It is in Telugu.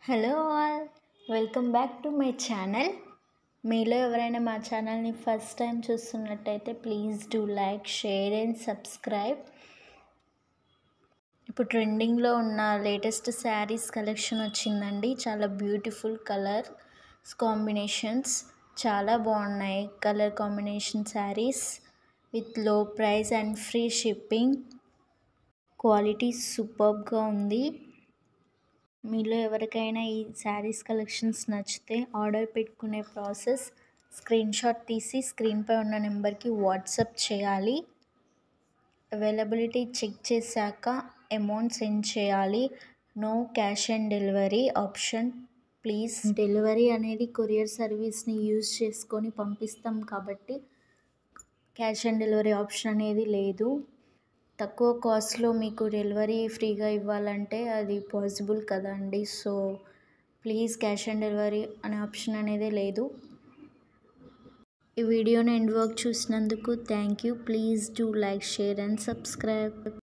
Hello all, welcome back to my channel. మీలో ఎవరైనా మా ఛానల్ని ఫస్ట్ టైం చూస్తున్నట్టయితే please do like, share and subscribe. ఇప్పుడు ట్రెండింగ్లో ఉన్న లేటెస్ట్ శారీస్ కలెక్షన్ వచ్చిందండి. చాలా బ్యూటిఫుల్ కలర్ కాంబినేషన్స్, చాలా బాగున్నాయి. Colour combination saris with low price and free shipping. Quality సూపర్బ్గా ఉంది. మీలో ఎవరికైనా ఈ శారీస్ కలెక్షన్స్ నచ్చితే ఆర్డర్ పెట్టుకునే ప్రాసెస్ స్క్రీన్ షాట్ తీసి స్క్రీన్పై ఉన్న నెంబర్కి వాట్సాప్ చేయాలి. అవైలబిలిటీ చెక్ చేశాక అమౌంట్ సెండ్ చేయాలి. No cash on delivery option please. Delivery అనేది కొరియర్ సర్వీస్ని యూజ్ చేసుకొని పంపిస్తాం కాబట్టి క్యాష్ ఆన్ డెలివరీ ఆప్షన్ అనేది లేదు. తక్కువ కాస్ట్లో మీకు డెలివరీ ఫ్రీగా ఇవ్వాలంటే అది పాసిబుల్ కదండి. So please cash on delivery అనే ఆప్షన్ అనేది లేదు. ఈ వీడియోని ఎండ్ వరకు చూసినందుకు thank you. Please do like, share and subscribe.